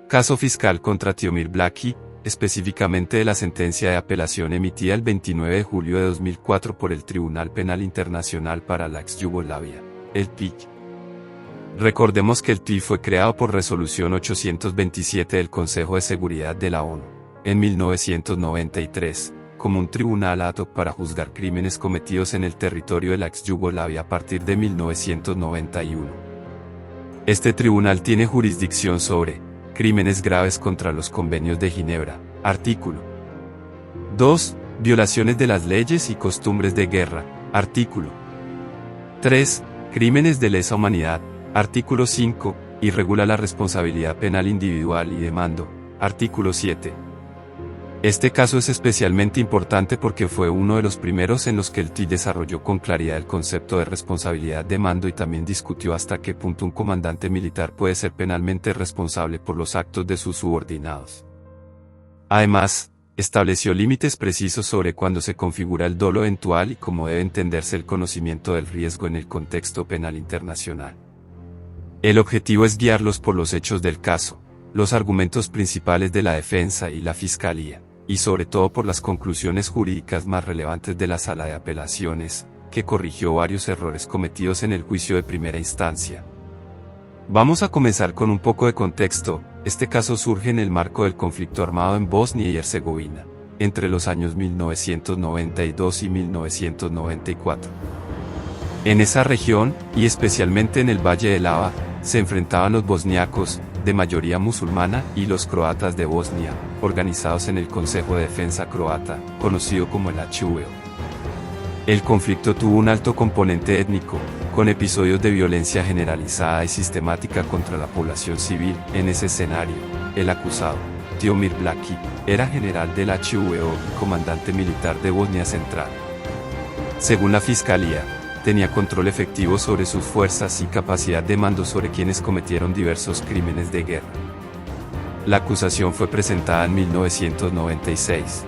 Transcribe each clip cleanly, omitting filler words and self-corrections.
Caso fiscal contra Tiomir Blakey, específicamente de la sentencia de apelación emitida el 29 de julio de 2004 por el Tribunal Penal Internacional para la ex-Yugoslavia, el TIC. Recordemos que el TIC fue creado por Resolución 827 del Consejo de Seguridad de la ONU, en 1993, como un tribunal ad hoc para juzgar crímenes cometidos en el territorio de la ex-Yugoslavia a partir de 1991. Este tribunal tiene jurisdicción sobre crímenes graves contra los convenios de Ginebra, artículo 2, violaciones de las leyes y costumbres de guerra, artículo 3, crímenes de lesa humanidad, artículo 5, y regula la responsabilidad penal individual y de mando, artículo 7. Este caso es especialmente importante porque fue uno de los primeros en los que el TIC desarrolló con claridad el concepto de responsabilidad de mando y también discutió hasta qué punto un comandante militar puede ser penalmente responsable por los actos de sus subordinados. Además, estableció límites precisos sobre cuándo se configura el dolo eventual y cómo debe entenderse el conocimiento del riesgo en el contexto penal internacional. El objetivo es guiarlos por los hechos del caso, los argumentos principales de la defensa y la fiscalía, y sobre todo por las conclusiones jurídicas más relevantes de la Sala de Apelaciones, que corrigió varios errores cometidos en el juicio de primera instancia. Vamos a comenzar con un poco de contexto. Este caso surge en el marco del conflicto armado en Bosnia y Herzegovina, entre los años 1992 y 1994. En esa región, y especialmente en el Valle de Lava, se enfrentaban los bosniacos, de mayoría musulmana, y los croatas de Bosnia, organizados en el Consejo de Defensa Croata, conocido como el HVO. El conflicto tuvo un alto componente étnico, con episodios de violencia generalizada y sistemática contra la población civil. En ese escenario, el acusado, Tiomir Blakey, era general del HVO y comandante militar de Bosnia Central. Según la fiscalía, tenía control efectivo sobre sus fuerzas y capacidad de mando sobre quienes cometieron diversos crímenes de guerra. La acusación fue presentada en 1996.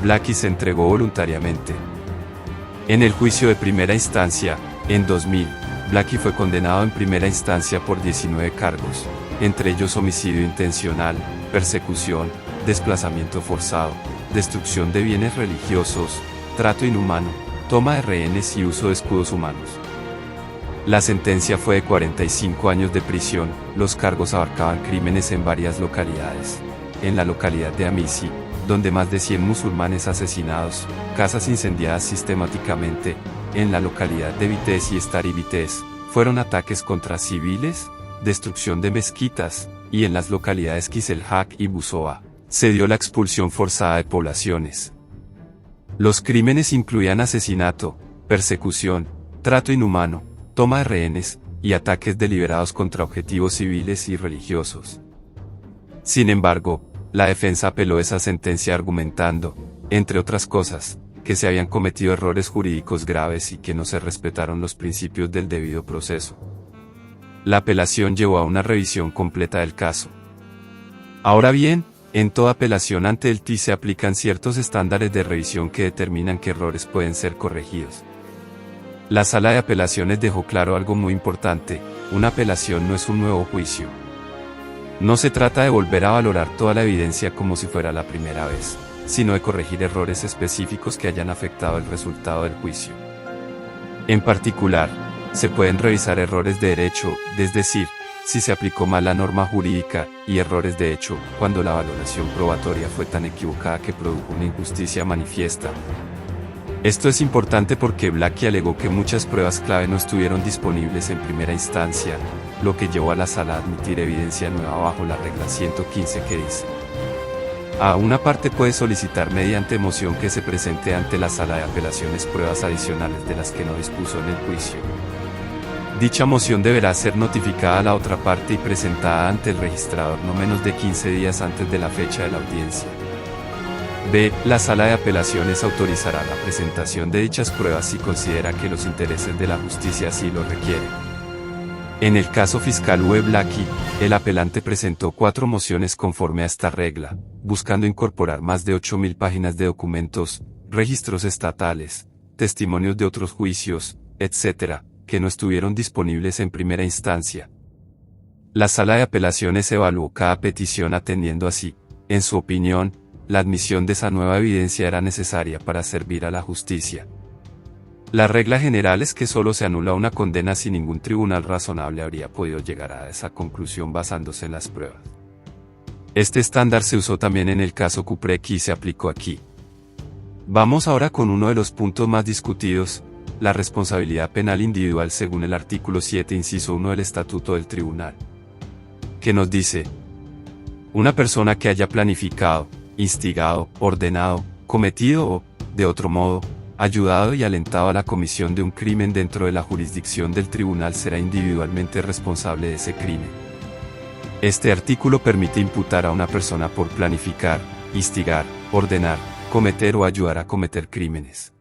Blakey se entregó voluntariamente. En el juicio de primera instancia, en 2000, Blakey fue condenado en primera instancia por 19 cargos, entre ellos homicidio intencional, persecución, desplazamiento forzado, destrucción de bienes religiosos, trato inhumano, toma de rehenes y uso de escudos humanos. La sentencia fue de 45 años de prisión. Los cargos abarcaban crímenes en varias localidades. En la localidad de Amisi, donde más de 100 musulmanes asesinados, casas incendiadas sistemáticamente, en la localidad de Vitez y Stari Vitez, fueron ataques contra civiles, destrucción de mezquitas, y en las localidades Kizilhak y Buzova, se dio la expulsión forzada de poblaciones. Los crímenes incluían asesinato, persecución, trato inhumano, toma de rehenes, y ataques deliberados contra objetivos civiles y religiosos. Sin embargo, la defensa apeló esa sentencia argumentando, entre otras cosas, que se habían cometido errores jurídicos graves y que no se respetaron los principios del debido proceso. La apelación llevó a una revisión completa del caso. Ahora bien, en toda apelación ante el TIC se aplican ciertos estándares de revisión que determinan qué errores pueden ser corregidos. La Sala de Apelaciones dejó claro algo muy importante: una apelación no es un nuevo juicio. No se trata de volver a valorar toda la evidencia como si fuera la primera vez, sino de corregir errores específicos que hayan afectado el resultado del juicio. En particular, se pueden revisar errores de derecho, es decir, si se aplicó mal la norma jurídica, y errores de hecho, cuando la valoración probatoria fue tan equivocada que produjo una injusticia manifiesta. Esto es importante porque Blakey alegó que muchas pruebas clave no estuvieron disponibles en primera instancia, lo que llevó a la sala a admitir evidencia nueva bajo la regla 115 que dice: A una parte puede solicitar mediante moción que se presente ante la Sala de Apelaciones pruebas adicionales de las que no dispuso en el juicio. Dicha moción deberá ser notificada a la otra parte y presentada ante el registrador no menos de 15 días antes de la fecha de la audiencia. B. La Sala de Apelaciones autorizará la presentación de dichas pruebas si considera que los intereses de la justicia así lo requieren. En el caso fiscal V. Blakey, el apelante presentó 4 mociones conforme a esta regla, buscando incorporar más de 8.000 páginas de documentos, registros estatales, testimonios de otros juicios, etc., que no estuvieron disponibles en primera instancia. La sala de apelaciones evaluó cada petición atendiendo así, en su opinión, la admisión de esa nueva evidencia era necesaria para servir a la justicia. La regla general es que solo se anula una condena si ningún tribunal razonable habría podido llegar a esa conclusión basándose en las pruebas. Este estándar se usó también en el caso Kupreki y se aplicó aquí. Vamos ahora con uno de los puntos más discutidos, la responsabilidad penal individual según el artículo 7 inciso 1 del Estatuto del Tribunal. Que nos dice: una persona que haya planificado, instigado, ordenado, cometido o, de otro modo, ayudado y alentado a la comisión de un crimen dentro de la jurisdicción del tribunal será individualmente responsable de ese crimen. Este artículo permite imputar a una persona por planificar, instigar, ordenar, cometer o ayudar a cometer crímenes.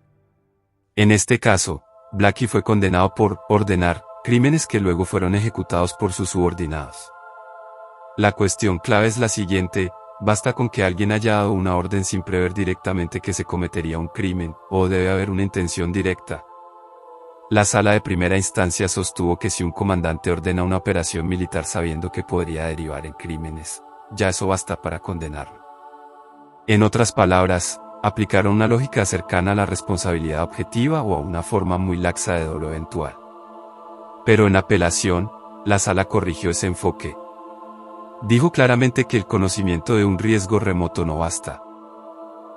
En este caso, Blackie fue condenado por ordenar crímenes que luego fueron ejecutados por sus subordinados. La cuestión clave es la siguiente: basta con que alguien haya dado una orden sin prever directamente que se cometería un crimen, o debe haber una intención directa. La sala de primera instancia sostuvo que si un comandante ordena una operación militar sabiendo que podría derivar en crímenes, ya eso basta para condenarlo. En otras palabras, aplicaron una lógica cercana a la responsabilidad objetiva o a una forma muy laxa de dolo eventual. Pero en apelación, la sala corrigió ese enfoque. Dijo claramente que el conocimiento de un riesgo remoto no basta.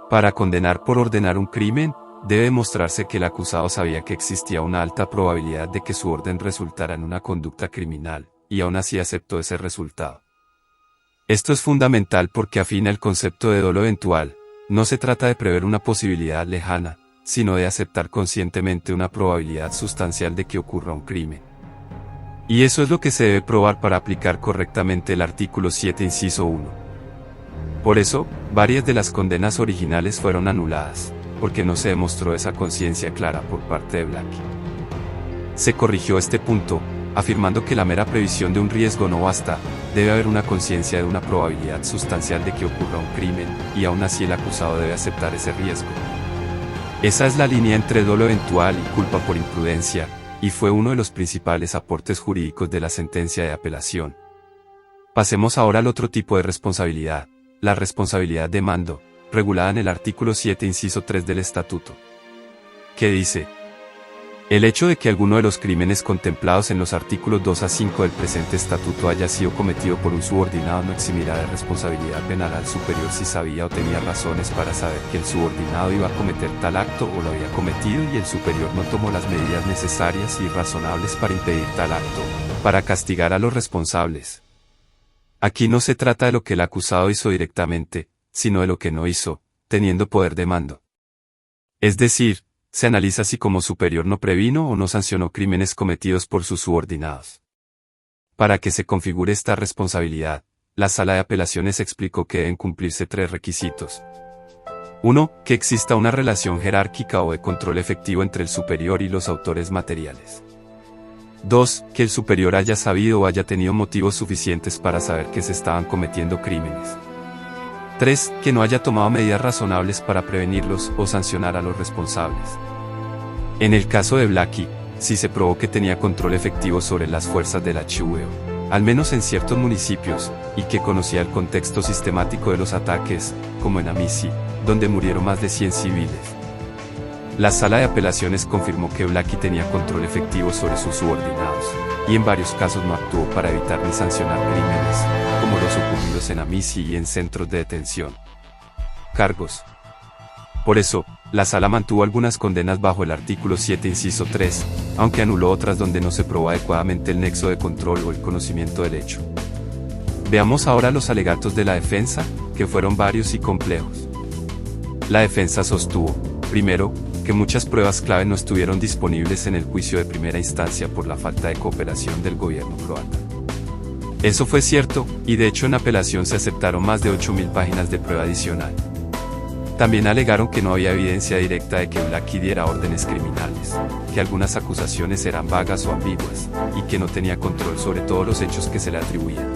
Para condenar por ordenar un crimen, debe demostrarse que el acusado sabía que existía una alta probabilidad de que su orden resultara en una conducta criminal, y aún así aceptó ese resultado. Esto es fundamental porque afina el concepto de dolo eventual. No se trata de prever una posibilidad lejana, sino de aceptar conscientemente una probabilidad sustancial de que ocurra un crimen. Y eso es lo que se debe probar para aplicar correctamente el artículo 7 inciso 1. Por eso, varias de las condenas originales fueron anuladas, porque no se demostró esa conciencia clara por parte de Blackie. Se corrigió este punto, afirmando que la mera previsión de un riesgo no basta, debe haber una conciencia de una probabilidad sustancial de que ocurra un crimen, y aún así el acusado debe aceptar ese riesgo. Esa es la línea entre dolo eventual y culpa por imprudencia, y fue uno de los principales aportes jurídicos de la sentencia de apelación. Pasemos ahora al otro tipo de responsabilidad, la responsabilidad de mando, regulada en el artículo 7 inciso 3 del Estatuto. Que dice: el hecho de que alguno de los crímenes contemplados en los artículos 2 a 5 del presente estatuto haya sido cometido por un subordinado no eximirá de responsabilidad penal al superior si sabía o tenía razones para saber que el subordinado iba a cometer tal acto o lo había cometido y el superior no tomó las medidas necesarias y razonables para impedir tal acto, para castigar a los responsables. Aquí no se trata de lo que el acusado hizo directamente, sino de lo que no hizo, teniendo poder de mando. Es decir, se analiza si como superior no previno o no sancionó crímenes cometidos por sus subordinados. Para que se configure esta responsabilidad, la Sala de Apelaciones explicó que deben cumplirse 3 requisitos. 1. Que exista una relación jerárquica o de control efectivo entre el superior y los autores materiales. 2. Que el superior haya sabido o haya tenido motivos suficientes para saber que se estaban cometiendo crímenes. 3. Que no haya tomado medidas razonables para prevenirlos o sancionar a los responsables. En el caso de Blackie, sí se probó que tenía control efectivo sobre las fuerzas del HVO, al menos en ciertos municipios, y que conocía el contexto sistemático de los ataques, como en Amici, donde murieron más de 100 civiles. La Sala de Apelaciones confirmó que Blackie tenía control efectivo sobre sus subordinados, y en varios casos no actuó para evitar ni sancionar crímenes, como los ocurridos en Amici y en centros de detención. Cargos. Por eso, la Sala mantuvo algunas condenas bajo el artículo 7 inciso 3, aunque anuló otras donde no se probó adecuadamente el nexo de control o el conocimiento del hecho. Veamos ahora los alegatos de la defensa, que fueron varios y complejos. La defensa sostuvo, primero, que muchas pruebas clave no estuvieron disponibles en el juicio de primera instancia por la falta de cooperación del gobierno croata. Eso fue cierto, y de hecho en apelación se aceptaron más de 8.000 páginas de prueba adicional. También alegaron que no había evidencia directa de que Blackie diera órdenes criminales, que algunas acusaciones eran vagas o ambiguas, y que no tenía control sobre todos los hechos que se le atribuían.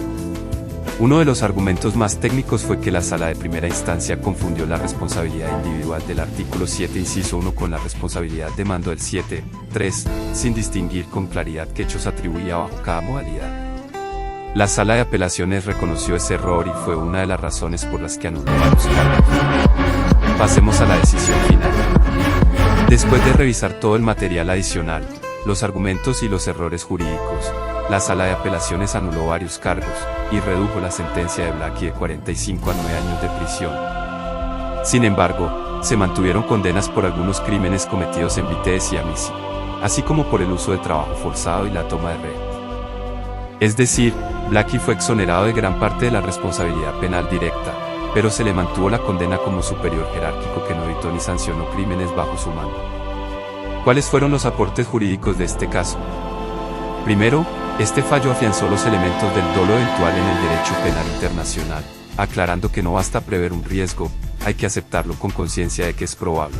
Uno de los argumentos más técnicos fue que la Sala de primera instancia confundió la responsabilidad individual del artículo 7 inciso 1 con la responsabilidad de mando del 7.3, sin distinguir con claridad qué hechos atribuía bajo cada modalidad. La Sala de Apelaciones reconoció ese error y fue una de las razones por las que anuló varios cargos. Pasemos a la decisión final. Después de revisar todo el material adicional, los argumentos y los errores jurídicos, la Sala de Apelaciones anuló varios cargos y redujo la sentencia de Blackie de 45 a 9 años de prisión. Sin embargo, se mantuvieron condenas por algunos crímenes cometidos en BTS y Amici, así como por el uso de trabajo forzado y la toma de rehén. Es decir, Blackie fue exonerado de gran parte de la responsabilidad penal directa, pero se le mantuvo la condena como superior jerárquico que no evitó ni sancionó crímenes bajo su mando. ¿Cuáles fueron los aportes jurídicos de este caso? Primero, este fallo afianzó los elementos del dolo eventual en el derecho penal internacional, aclarando que no basta prever un riesgo, hay que aceptarlo con conciencia de que es probable.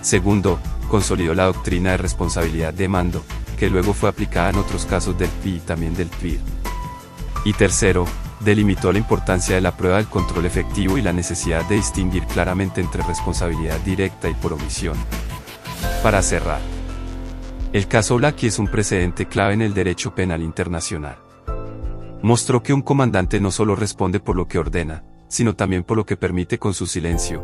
Segundo, consolidó la doctrina de responsabilidad de mando, que luego fue aplicada en otros casos del PI y también del PIR. Y tercero, delimitó la importancia de la prueba del control efectivo y la necesidad de distinguir claramente entre responsabilidad directa y por omisión. Para cerrar, el caso Blackie es un precedente clave en el derecho penal internacional. Mostró que un comandante no solo responde por lo que ordena, sino también por lo que permite con su silencio.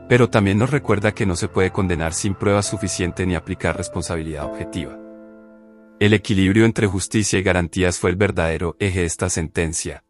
Pero también nos recuerda que no se puede condenar sin prueba suficiente ni aplicar responsabilidad objetiva. El equilibrio entre justicia y garantías fue el verdadero eje de esta sentencia.